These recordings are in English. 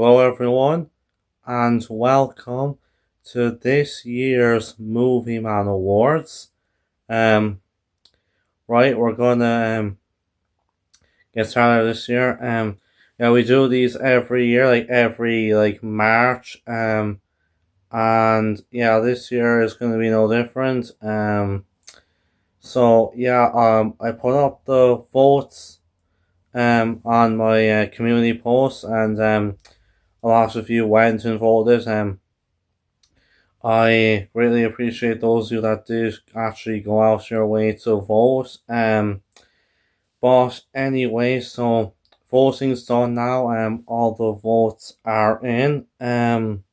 Hello, everyone, and welcome to this year's Movieman Awards. Um, right, we're gonna get started this year. Yeah, we do these every year, every March. And yeah, this year is gonna be no different. So yeah, I put up the votes on my community post, and a lot of you went and voted. I greatly appreciate those of you that did actually go out your way to vote. But anyway, so voting's done now. All the votes are in. And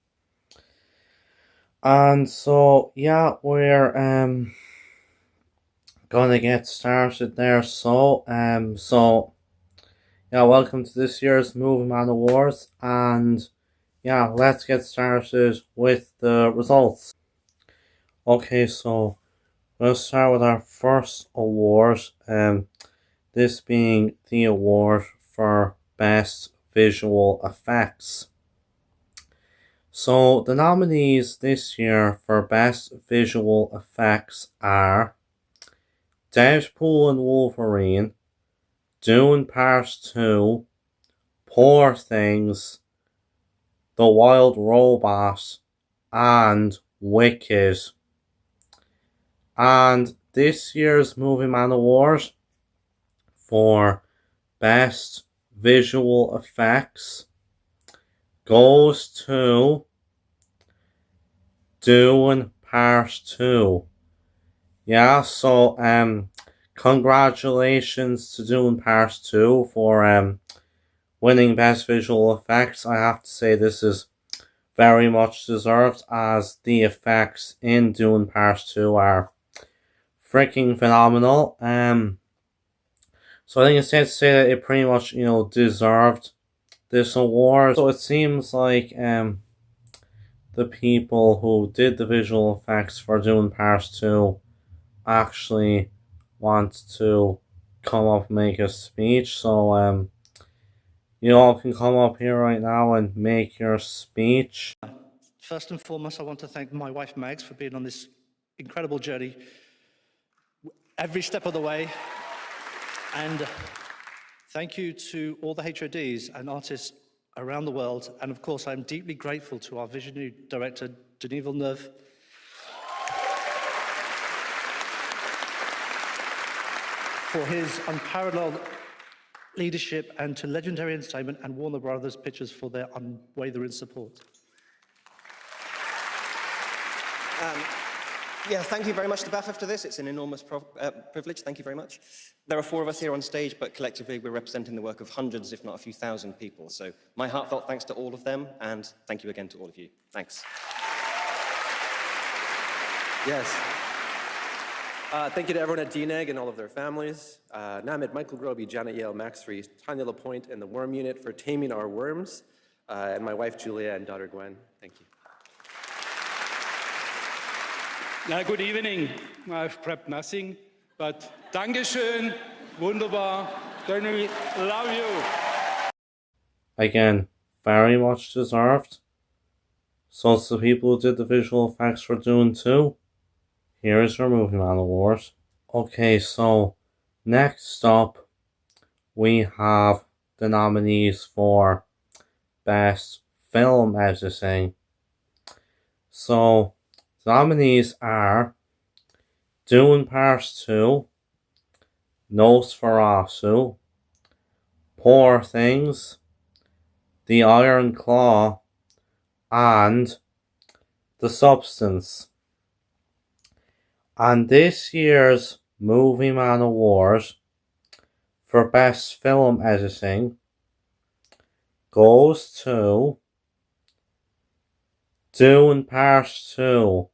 so yeah, we're gonna get started there. So yeah, welcome to this year's Movieman Awards, and yeah, let's get started with the results. Okay, so let's start with our first award, this being the award for Best Visual Effects. So the nominees this year for Best Visual Effects are Deadpool and Wolverine, Dune Part 2, Poor Things, The Wild Robot, and Wicked. And this year's Movieman Award for Best Visual Effects goes to Dune Part 2. Yeah, so congratulations to Dune Part 2 for winning Best Visual Effects. I have to say this is very much deserved, as the effects in Dune Part 2 are freaking phenomenal. So I think it's safe to say that it pretty much, deserved this award. So it seems like the people who did the visual effects for Dune Part 2 actually want to come up and make a speech. So you all can come up here right now and make your speech. First and foremost, I want to thank my wife Mags for being on this incredible journey every step of the way. And thank you to all the HODs and artists around the world. And of course, I'm deeply grateful to our visionary director, Denis Villeneuve, for his unparalleled leadership, and to Legendary Entertainment and Warner Brothers Pictures for their unwavering support. Yeah, thank you very much to BAF for this. It's an enormous privilege. Thank you very much. There are 4 of us here on stage, but collectively we're representing the work of hundreds, if not a few thousand people. So my heartfelt thanks to all of them, and thank you again to all of you. Thanks. Yes. Thank you to everyone at DNEG and all of their families. Namid, Michael Groby, Janet Yale, Max Reese, Tanya Lapointe, and the Worm Unit for taming our worms, and my wife Julia and daughter Gwen. Thank you. Good evening. I've prepped nothing, but Dankeschön, wunderbar, Danny, love you. Again, very much deserved. So it's the people who did the visual effects for Dune 2. Here is your Movieman Award. Okay, so next up we have the nominees for Best Film Editing. So the nominees are Dune Part 2, Nosferatu, Poor Things, The Iron Claw, and The Substance. And this year's Movieman Award for Best Film Editing goes to Dune Part 2.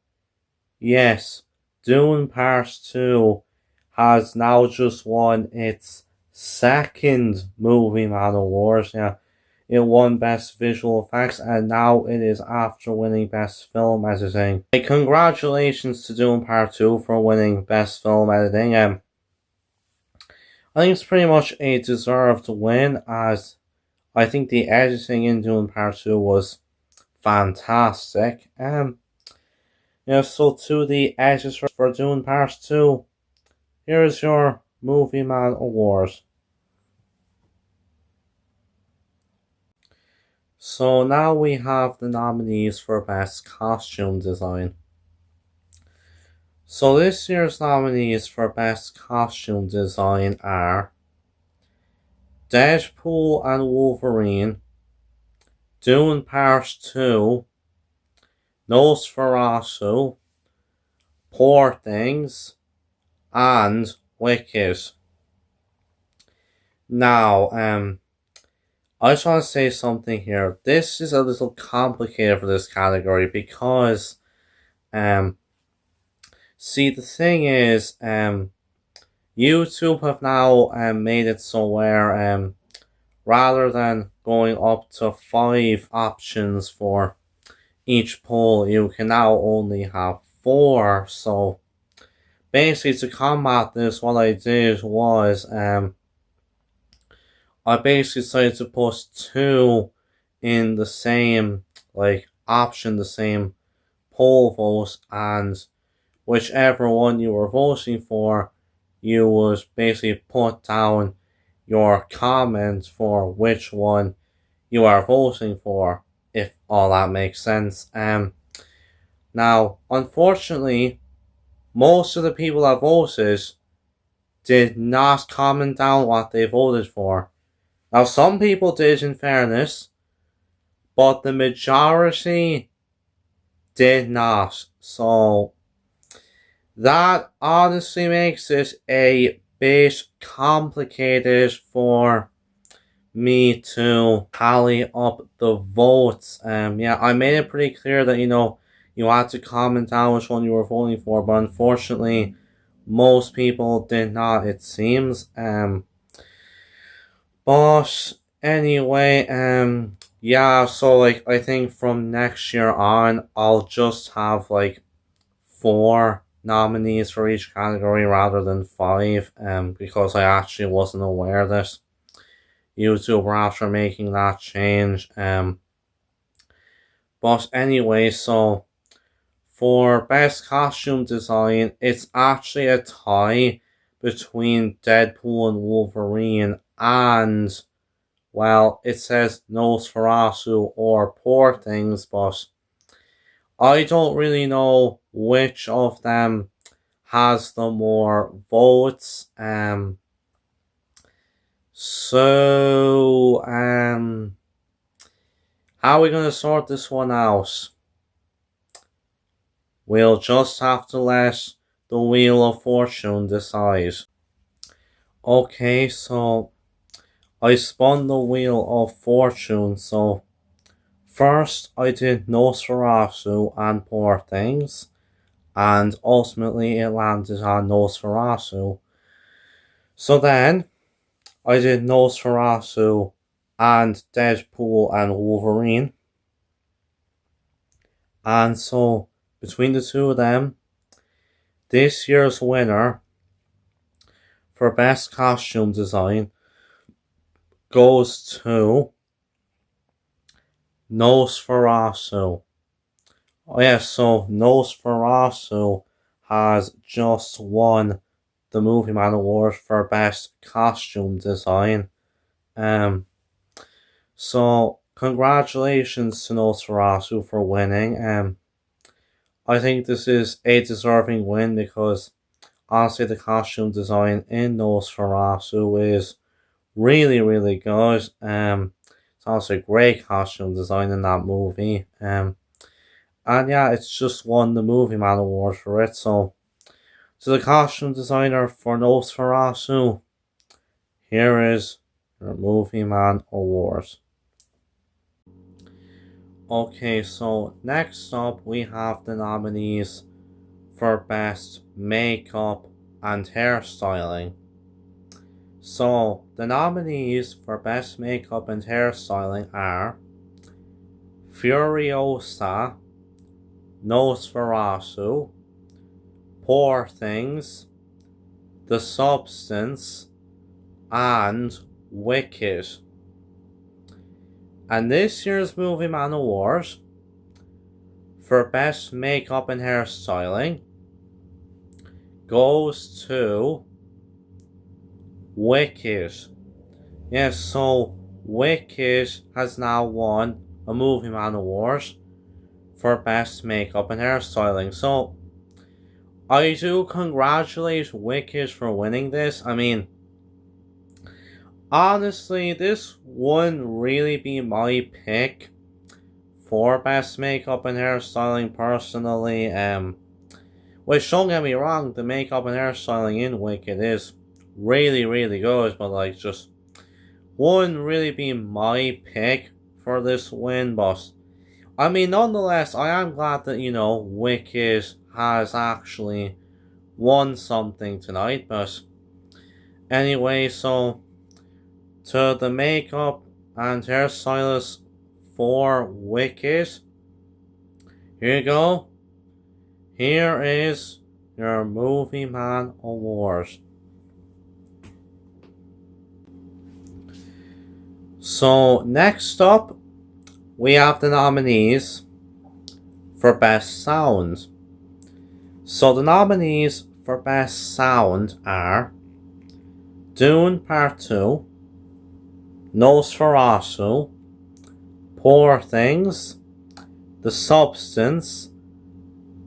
Yes, Dune Part 2 has now just won its second Movieman Award. Yeah, it won Best Visual Effects, and now it is after winning Best Film Editing. Congratulations to Dune Part 2 for winning Best Film Editing. I think it's pretty much a deserved win, as I think the editing in Dune Part 2 was fantastic. So to the editors for Dune Part 2, here's your Movie Man Award. So now we have the nominees for Best Costume Design. So this year's nominees for Best Costume Design are Deadpool and Wolverine, Dune Part 2, Nosferatu, Poor Things, and Wicked. Now, I just want to say something here. This is a little complicated for this category because, see, the thing is, YouTube have now made it so where, rather than going up to 5 options for each poll, you can now only have 4. So, basically, to combat this, what I did was, I basically decided to put 2 in the same option, the same poll vote, and whichever one you were voting for, you would basically put down your comment for which one you are voting for, if all that makes sense. Now, unfortunately, most of the people that voted did not comment down what they voted for. Now, some people did, in fairness, but the majority did not. So, that honestly makes it a bit complicated for me to tally up the votes. I made it pretty clear that, you had to comment down which one you were voting for, but unfortunately, most people did not, it seems. But anyway, so I think from next year on, I'll just have 4 nominees for each category rather than 5, because I actually wasn't aware that YouTube were after making that change. But anyway, so for Best Costume Design, it's actually a tie between Deadpool and Wolverine and, well, it says Nosferatu or Poor Things, but I don't really know which of them has the more votes. So, how are we going to sort this one out? We'll just have to let the Wheel of Fortune decide. Okay, so I spun the Wheel of Fortune, so first I did Nosferatu and Poor Things, and ultimately it landed on Nosferatu. So then, I did Nosferatu and Deadpool and Wolverine. And so, between the two of them, this year's winner for Best Costume Design goes to Nosferatu. Oh yes, so Nosferatu has just won the Movie Man Award for Best Costume Design. So congratulations to Nosferatu for winning. I think this is a deserving win because honestly the costume design in Nosferatu is really, really good. It's also a great costume design in that movie. And yeah, it's just won the Movie Man Award for it. So to the costume designer for Nosferatu, here is your Movie Man Award. Okay, so next up we have the nominees for Best Makeup and Hairstyling. So, the nominees for Best Makeup and Hairstyling are Furiosa, Nosferatu, Poor Things, The Substance, and Wicked. And this year's Movieman Awards for Best Makeup and Hairstyling goes to Wicked. Yes, so Wicked has now won a Movieman Award for Best Makeup and Hairstyling. So I do congratulate Wicked for winning this. I mean, honestly, this wouldn't really be my pick for Best Makeup and Hairstyling personally. Which, don't get me wrong, the makeup and hairstyling in Wicked is really, really good, but like, just wouldn't really be my pick for this win. But I mean, nonetheless, I am glad that, Wicked has actually won something tonight. But anyway, so to the makeup and hairstylist for Wicked, here you go. Here is your Movieman Award. So next up, we have the nominees for Best Sound. So the nominees for Best Sound are Dune Part 2, Nosferatu, Poor Things, The Substance,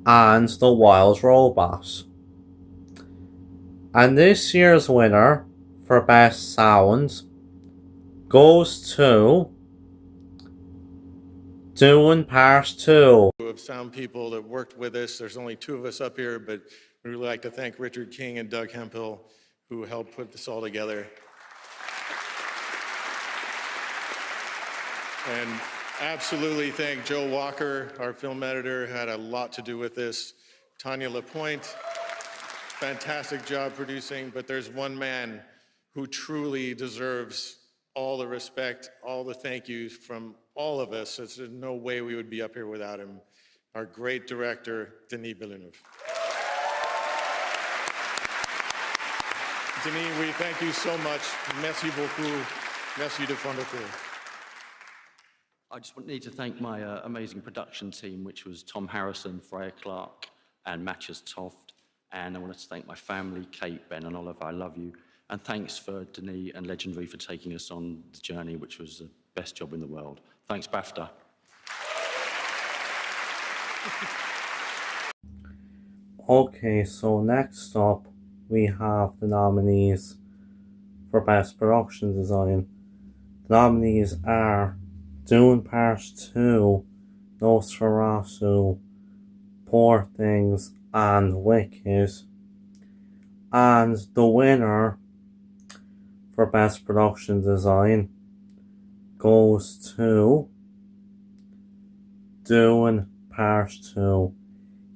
and The Wild Robot. And this year's winner for Best Sound goes to Dune Part 2. Of sound people that worked with us. There's only two of us up here, but we'd really like to thank Richard King and Doug Hemphill, who helped put this all together. And absolutely thank Joe Walker, our film editor, had a lot to do with this. Tanya Lapointe, fantastic job producing, but there's one man who truly deserves all the respect, all the thank yous from all of us. There's no way we would be up here without him. Our great director, Denis Villeneuve. Denis, we thank you so much. Merci beaucoup. Merci de fond de cœur. I just need to thank my amazing production team, which was Tom Harrison, Freya Clark, and Matthias Toft. And I want to thank my family, Kate, Ben, and Oliver. I love you. And thanks for Denis and Legendary for taking us on the journey, which was the best job in the world. Thanks, BAFTA. Okay, so next up, we have the nominees for Best Production Design. The nominees are Dune Part 2, Nosferatu, Poor Things, and Wicked. And the winner for Best Production Design goes to Dune Part 2.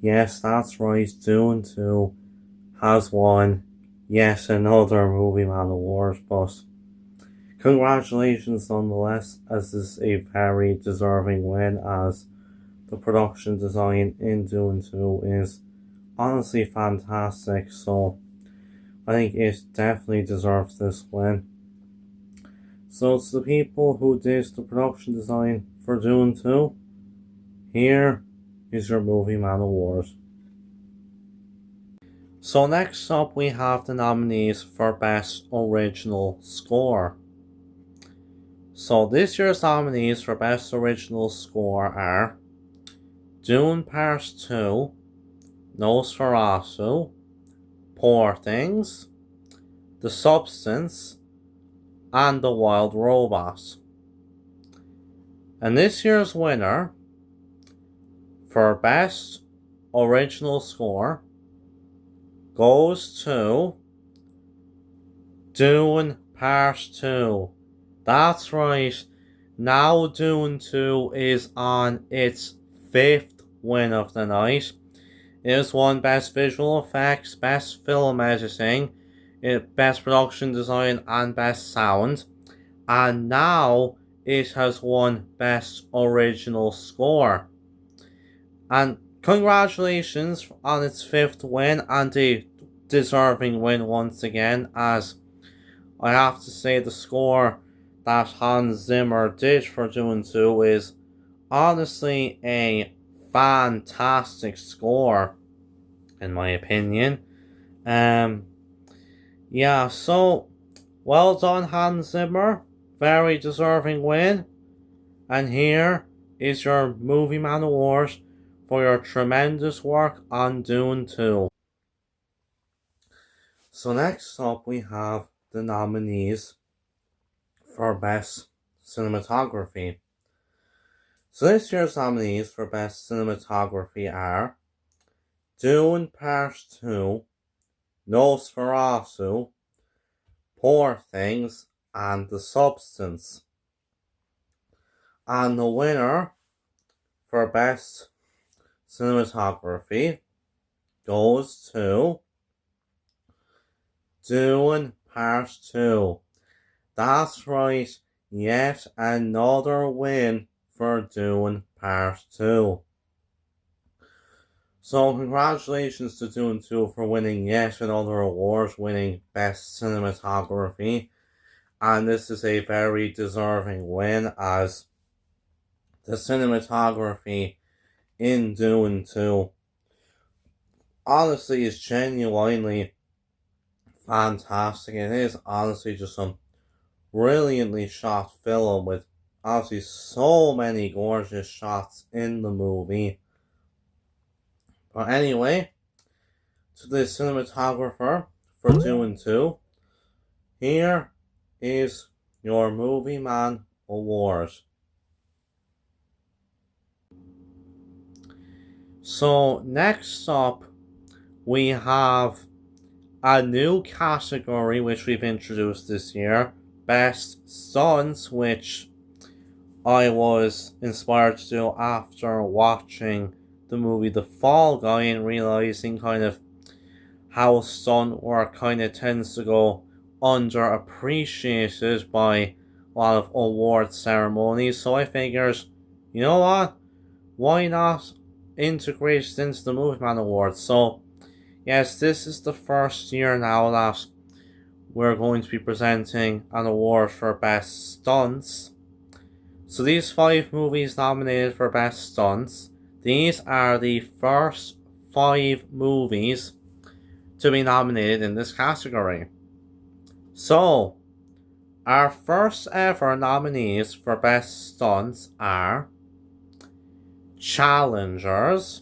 Yes, that's right, Dune 2 has won yet another Movieman Award, but congratulations nonetheless, as this is a very deserving win, as the production design in Dune 2 is honestly fantastic, so I think it definitely deserves this win. So it's the people who did the production design for Dune 2. Here is your Movieman Award. So next up, we have the nominees for Best Original Score. So this year's nominees for Best Original Score are Dune Part 2, Nosferatu, Poor Things, The Substance, and The Wild Robot. And this year's winner for Best Original Score goes to Dune Part 2. That's right, now Dune 2 is on its 5th win of the night. It has won Best Visual Effects, Best Film Editing, Best Production Design, and Best Sound. And now it has won Best Original Score. And congratulations on its 5th win, and a deserving win once again, as I have to say the score that Hans Zimmer did for Dune 2 is honestly a fantastic score, in my opinion. Yeah, so well done, Hans Zimmer. Very deserving win. And here is your Movie Man Award for your tremendous work on Dune 2. So next up we have the nominees for Best Cinematography. So this year's nominees for Best Cinematography are Dune Part 2, Nosferatu, Poor Things, and The Substance. And the winner for Best Cinematography goes to Dune Part 2. That's right, yet another win for Dune Part 2. So congratulations to Dune 2 for winning yet another award, winning Best Cinematography. And this is a very deserving win, as the cinematography in Dune 2 honestly is genuinely fantastic. It is honestly just some brilliantly shot film with obviously so many gorgeous shots in the movie. But anyway, to the cinematographer for Dune 2, here is your Movie Man Award. So next up, we have a new category which we've introduced this year, Best Stunts, which I was inspired to do after watching the movie The Fall Guy and realizing kind of how stunt work kind of tends to go underappreciated by a lot of award ceremonies. So I figured, you know what? Why not integrate it into the Movie Man Awards? So yes, this is the first year now that we're going to be presenting an award for Best Stunts. So these 5 movies nominated for Best Stunts, these are the first 5 movies to be nominated in this category. So, our first ever nominees for Best Stunts are Challengers,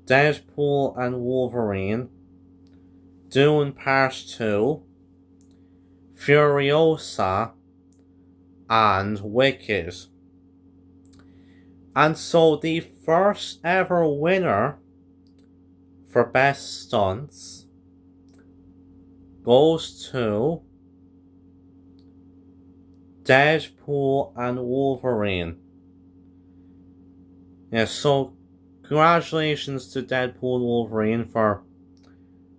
Deadpool and Wolverine, Dune Part 2, Furiosa, and Wicked. And so the first ever winner for Best Stunts goes to Deadpool and Wolverine. Yes, so congratulations to Deadpool and Wolverine for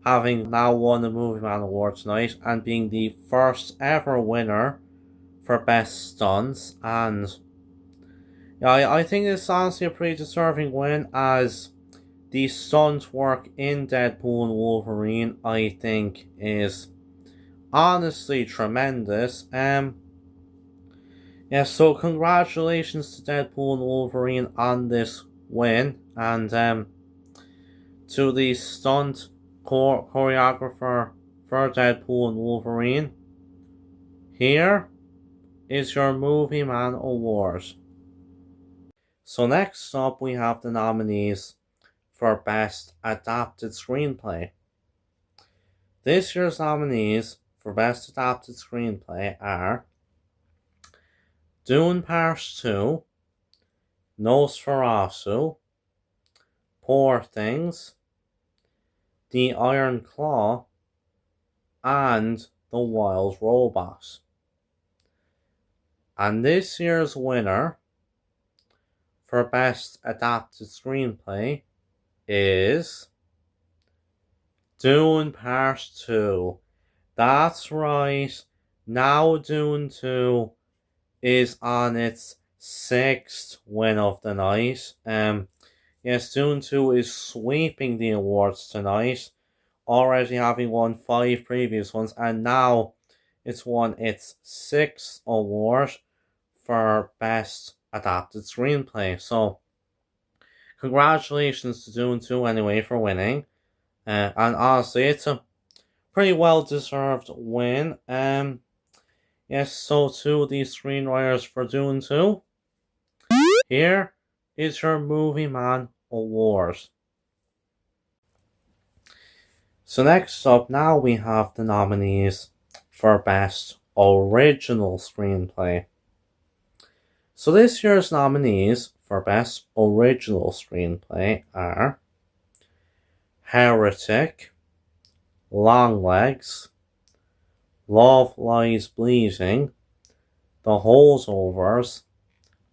having now won the Movie Man Award tonight and being the first ever winner for Best Stunts. And yeah, I think it's honestly a pretty deserving win, as the stunt work in Deadpool and Wolverine, I think, is honestly tremendous. Yeah, so congratulations to Deadpool and Wolverine on this win, and to the stunt choreographer for Deadpool and Wolverine, here is your Movie Man Award. So next up we have the nominees for Best Adapted Screenplay. This year's nominees for Best Adapted Screenplay are Dune Part 2, Nosferatu, Poor Things, The Iron Claw, and The Wild Robot. And this year's winner for Best Adapted Screenplay is Dune Part 2. That's right, now Dune 2 is on its 6th win of the night. Yes, Dune 2 is sweeping the awards tonight, already having won 5 previous ones, and now it's won its 6th award for Best Adapted Screenplay. So, congratulations to Dune 2 anyway for winning. And honestly, it's a pretty well deserved win. Yes, so to the screenwriters for Dune 2. Here is your Movieman Award. So next up, now we have the nominees for Best Original Screenplay. So this year's nominees for Best Original Screenplay are Heretic, Longlegs, Love Lies Bleeding, The Holdovers,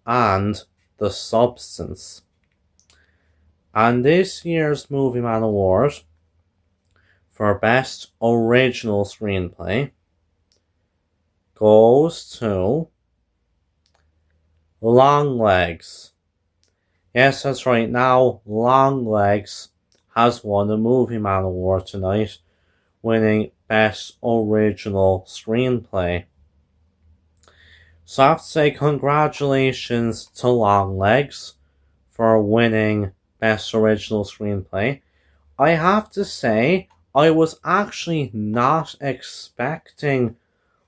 and The Substance. And this year's Movieman Award for Best Original Screenplay goes to Longlegs. Yes, that's right. Now, Longlegs has won the Movieman Award tonight, winning Best Original Screenplay. So I have to say congratulations to Longlegs for winning Best Original Screenplay. I have to say, I was actually not expecting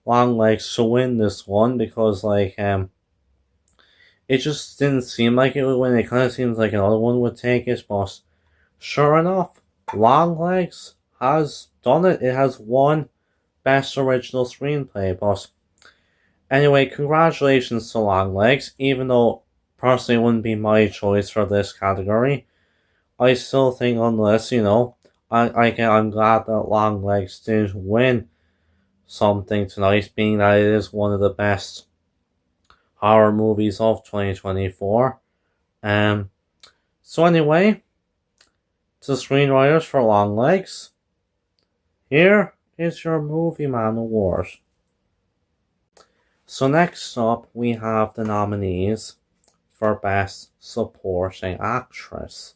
Longlegs to win this one because, it just didn't seem like it would win. It kind of seems like another one would take it, but sure enough, Longlegs has done it. It has won Best Original Screenplay, but anyway, congratulations to Longlegs, even though personally it wouldn't be my choice for this category. I still think unless, I'm glad that Longlegs did win something tonight, being that it is one of the best horror movies of 2024. So anyway, to screenwriters for Longlegs, here is your Movieman Award. So next up, we have the nominees for Best Supporting Actress.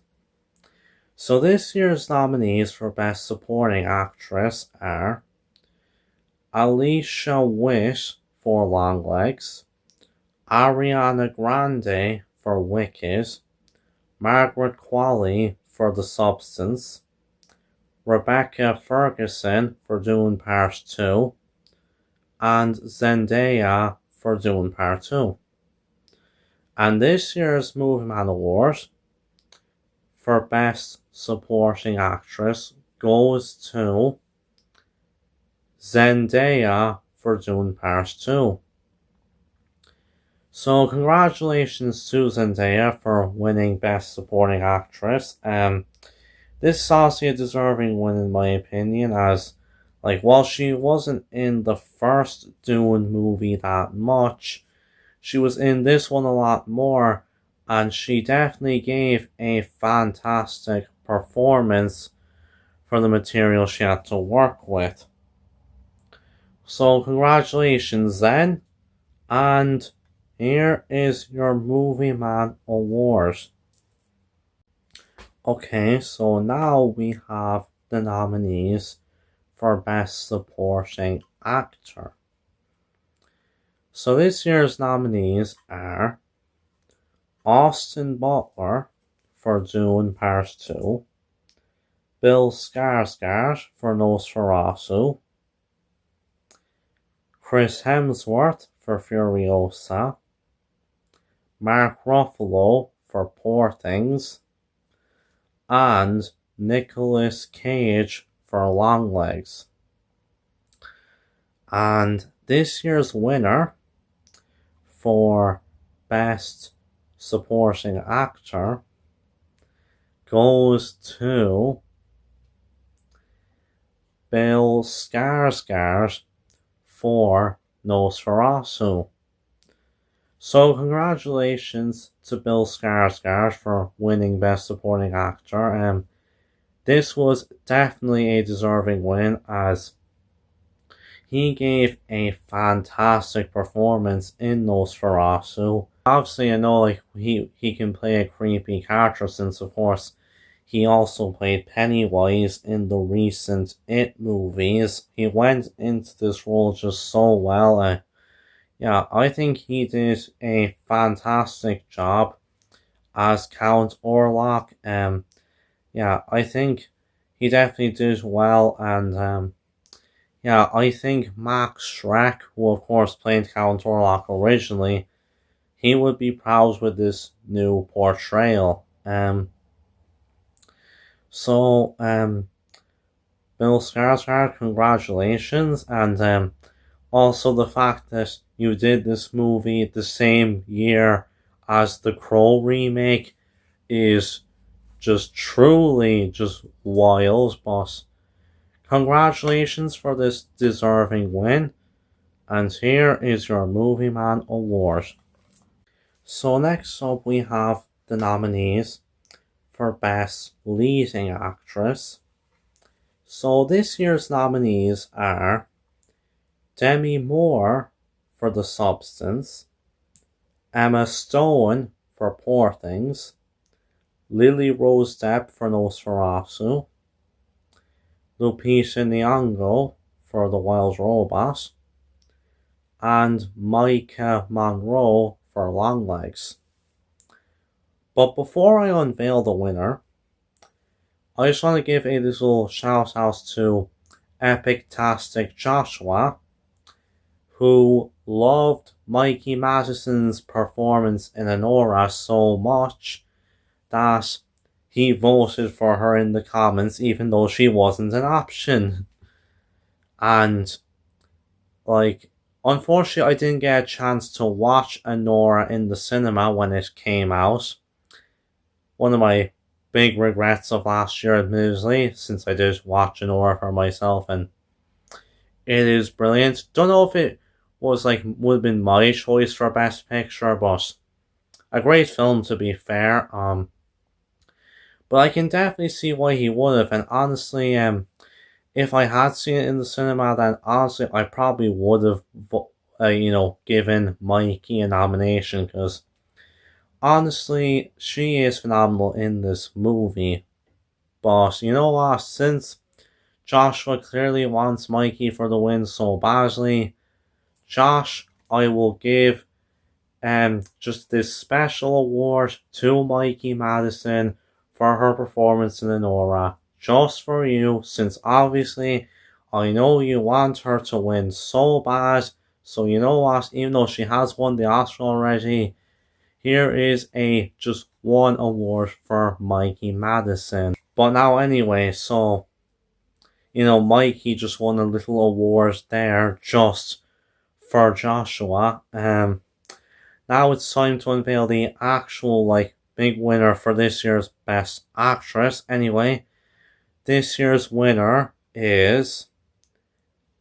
So this year's nominees for Best Supporting Actress are Alicia Witt for Longlegs, Ariana Grande for Wicked, Margaret Qualley for The Substance, Rebecca Ferguson for Dune Part 2, and Zendaya for Dune Part 2. And this year's Movieman Award for Best Supporting Actress goes to Zendaya for Dune Part 2. So congratulations to Zendaya for winning Best Supporting Actress. This is honestly a deserving win in my opinion, as while she wasn't in the first Dune movie that much, she was in this one a lot more, and she definitely gave a fantastic performance for the material she had to work with. So congratulations then, and here is your Movieman Award. Okay, so now we have the nominees for Best Supporting Actor. So this year's nominees are Austin Butler for Dune Part 2, Bill Skarsgård for Nosferatu, Chris Hemsworth for Furiosa, Mark Ruffalo for Poor Things, and Nicolas Cage for Longlegs. And this year's winner for Best Supporting Actor goes to Bill Skarsgård for Nosferatu. So congratulations to Bill Skarsgård for winning Best Supporting Actor. This was definitely a deserving win, as he gave a fantastic performance in Nosferatu. Obviously, I know he can play a creepy character, since of course He also played Pennywise in the recent It movies. He went into this role just so well. Yeah, I think he did a fantastic job as Count Orlok. Yeah, I think he definitely did well, and yeah, I think Max Schreck, who of course played Count Orlok originally, he would be proud with this new portrayal. So Bill Skarsgård, congratulations, and also the fact that you did this movie the same year as the Crow remake is just truly just wild, boss. Congratulations for this deserving win, and here is your Movie Man Award. So next up we have the nominees for Best Leading Actress. So this year's nominees are Demi Moore for The Substance, Emma Stone for Poor Things, Lily Rose Depp for Nosferatu, Lupita Nyong'o for The Wild Robot, and Micah Monroe for Longlegs. But before I unveil the winner, I just want to give a little shout out to Epic-tastic Joshua, who loved Mikey Madison's performance in Anora so much that he voted for her in the comments even though she wasn't an option. And, like, unfortunately I didn't get a chance to watch Anora in the cinema when it came out. One of my big regrets of last year, admittedly, since I did watch Anora for myself, and it is brilliant. Don't know if it was would have been my choice for Best Picture, but a great film to be fair. But I can definitely see why he would have, and honestly, if I had seen it in the cinema, then honestly I probably would have, given Mikey a nomination, because honestly she is phenomenal in this movie. But you know what? Since Joshua clearly wants Mikey for the win so badly, Josh, I will give just this special award to Mikey Madison for her performance in Anora. Just for you, since obviously I know you want her to win so bad. So you know what, even though she has won the Oscar already, here is just one award for Mikey Madison. But now anyway, so Mikey just won a little award there just for Joshua. Now it's time to unveil the actual big winner for this year's Best Actress. Anyway, this year's winner is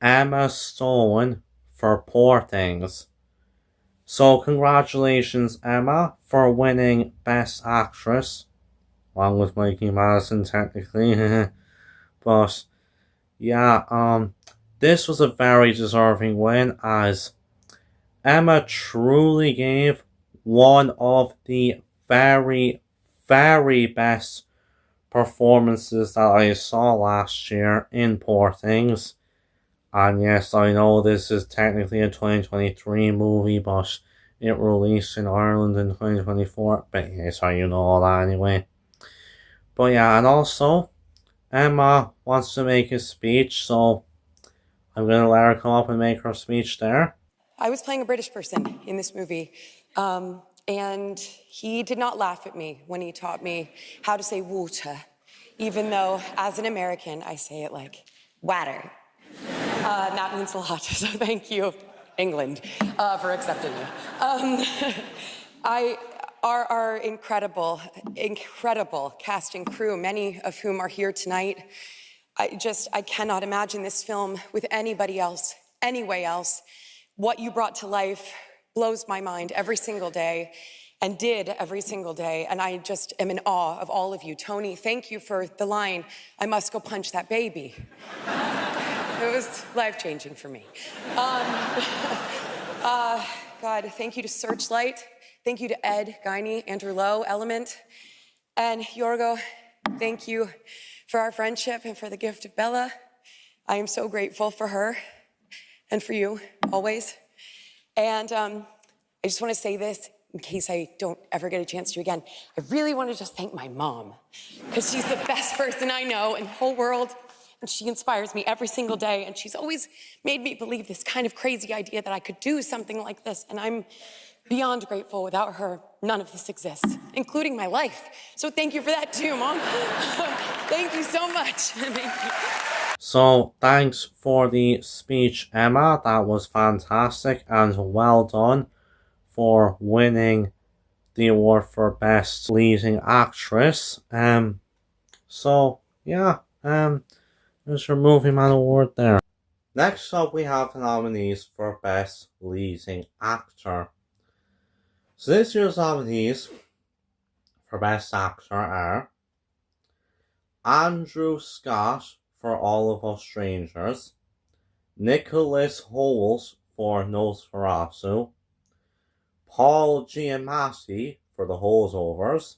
Emma Stone for Poor Things. So congratulations, Emma, for winning Best Actress, along with Mikey Madison technically. But yeah, this was a very deserving win, as Emma truly gave one of the very, very best performances that I saw last year in Poor Things. And yes, I know this is technically a 2023 movie, but it released in Ireland in 2024. But yeah, so you know all that anyway. But yeah, and also, Emma wants to make a speech, so I'm going to let her come up and make her speech there. I was playing a British person in this movie, and he did not laugh at me when he taught me how to say water, even though, as an American, I say it like water. That means a lot, so thank you, England, for accepting me. Our incredible cast and crew, many of whom are here tonight. I cannot imagine this film with anybody else, any way else. What you brought to life blows my mind every single day, and did every single day, and I just am in awe of all of you. Tony, thank you for the line, "I must go punch that baby." It was life-changing for me. God, thank you to Searchlight. Thank you to Ed, Guiney, Andrew Lowe, Element, and Yorgo, Thank you for our friendship and for the gift of Bella. I am so grateful for her and for you, always. And I just want to say this in case I don't ever get a chance to again. I really want to just thank my mom, because she's the best person I know in the whole world, and she inspires me every single day, and she's always made me believe this kind of crazy idea that I could do something like this, and I'm beyond grateful. Without her, none of this exists, including my life. So thank you for that too, Mom. Thank you so much. Thank you. So, thanks for the speech, Emma. That was fantastic, and well done for winning the award for Best Leading Actress. So, yeah, there's your Movie Man Award there. Next up, we have the nominees for Best Leading Actor. So this year's nominees for Best Actor are Andrew Scott for All of Us Strangers, Nicholas Hoult for Nosferatu, Paul Giamatti for The Holdovers,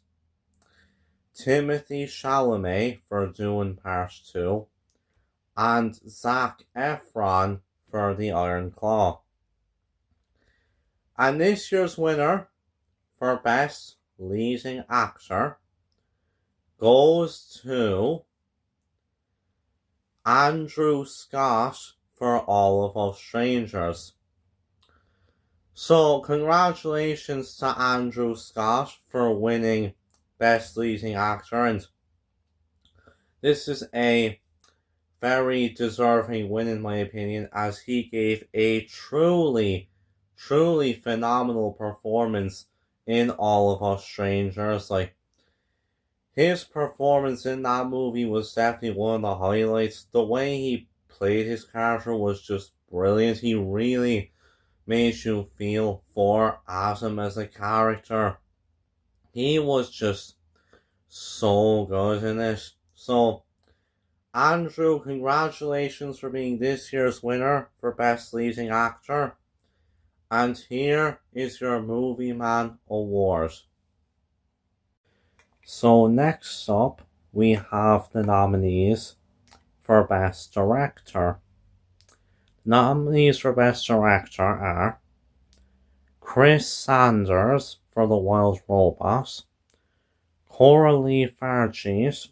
Timothy Chalamet for Dune Part 2, and Zac Efron for The Iron Claw. And this year's winner for Best Leading Actor goes to Andrew Scott for All of Us Strangers. So, congratulations to Andrew Scott for winning Best Leading Actor, and this is a very deserving win in my opinion, as he gave a truly phenomenal performance in All of Us Strangers. Like, his performance in that movie was definitely one of the highlights. The way he played his character was just brilliant. He really made you feel for Adam as a character. He was just so good in it. So, Andrew, congratulations for being this year's winner for Best Leading Actor. And here is your Movie Man Award. So next up, we have the nominees for Best Director. The nominees for Best Director are Chris Sanders for The Wild Robot, Coralie Fargeat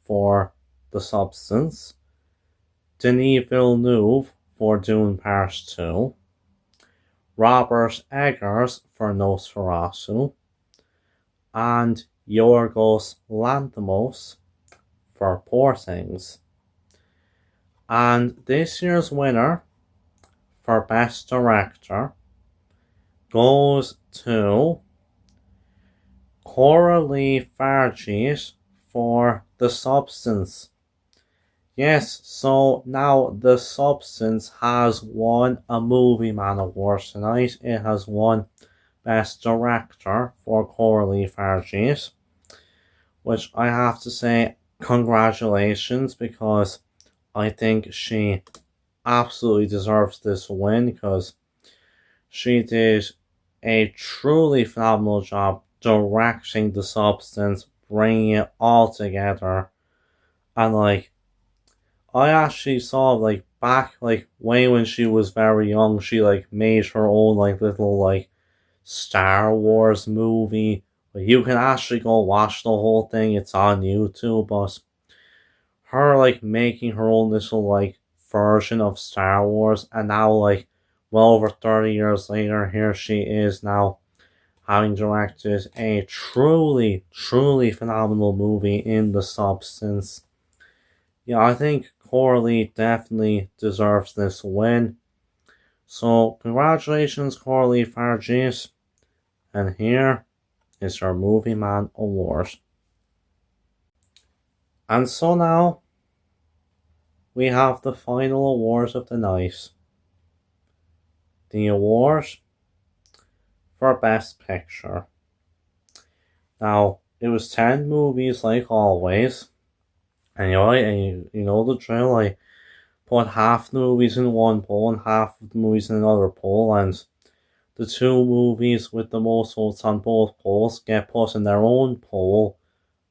for The Substance, Denis Villeneuve for Dune Part 2, Robert Eggers for Nosferatu, and Yorgos Lanthimos for Poor Things. And this year's winner for Best Director goes to Coralie Fargeat for The Substance. Yes, so now The Substance has won a Movie Man Award tonight. It has won Best Director for Coralie Fargeat, which I have to say congratulations, because I think she absolutely deserves this win, because she did a truly phenomenal job directing The Substance, bringing it all together. And like, I actually saw like back like way when she was very young, she like made her own like little like Star Wars movie. Like, you can actually go watch the whole thing, it's on YouTube, but her like making her own little like version of Star Wars, and now like well over 30 years later, here she is now having directed a truly phenomenal movie in The Substance. Yeah, I think Coralie definitely deserves this win. So, congratulations, Coralie Fargeat. And here is your Movie Man Award. And so now, we have the final award of the night. The award for Best Picture. Now, it was 10 movies like always. And you know the drill, I put half the movies in one poll and half of the movies in another poll, and the two movies with the most votes on both polls get put in their own poll,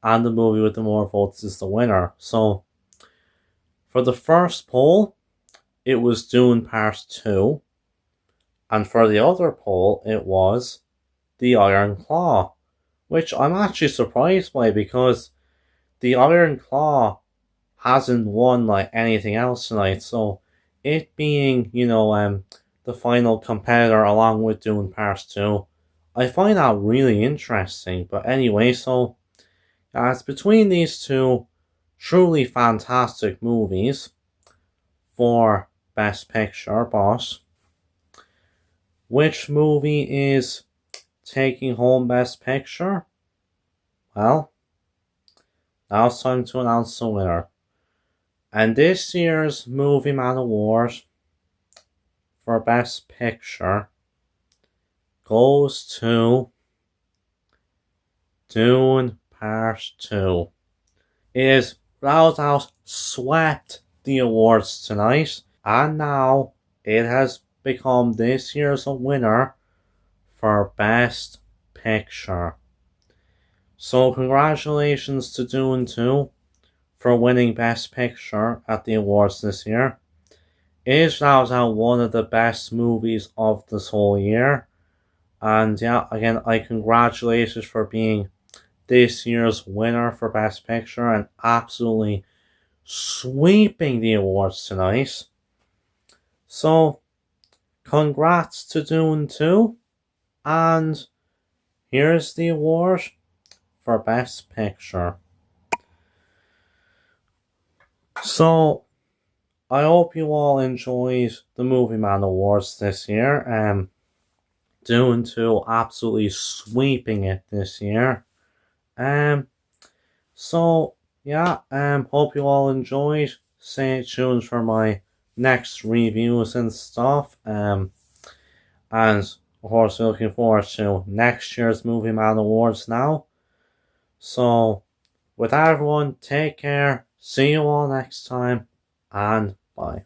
and the movie with the more votes is the winner. So, for the first poll, it was Dune Part 2, and for the other poll, it was The Iron Claw, which I'm actually surprised by because The Iron Claw hasn't won like anything else tonight, so it being, the final competitor along with Dune Part 2, I find that really interesting. But anyway, so it's between these two truly fantastic movies for Best Picture, but which movie is taking home Best Picture? Well, now it's time to announce the winner. And this year's Movieman Award for Best Picture goes to Dune Part 2. It is without doubt swept the awards tonight, and now it has become this year's winner for Best Picture. So congratulations to Dune 2 for winning Best Picture at the awards this year. It is without doubt one of the best movies of this whole year. And yeah, again, I congratulate it for being this year's winner for Best Picture and absolutely sweeping the awards tonight. So, congrats to Dune 2, and here's the award for Best Picture. So, I hope you all enjoyed the Movieman Awards this year. Dune 2 absolutely sweeping it this year. So yeah, hope you all enjoyed. Stay tuned for my next reviews and stuff. And of course, looking forward to next year's Movieman Awards now. So, with that, everyone, take care. See you all next time, and bye.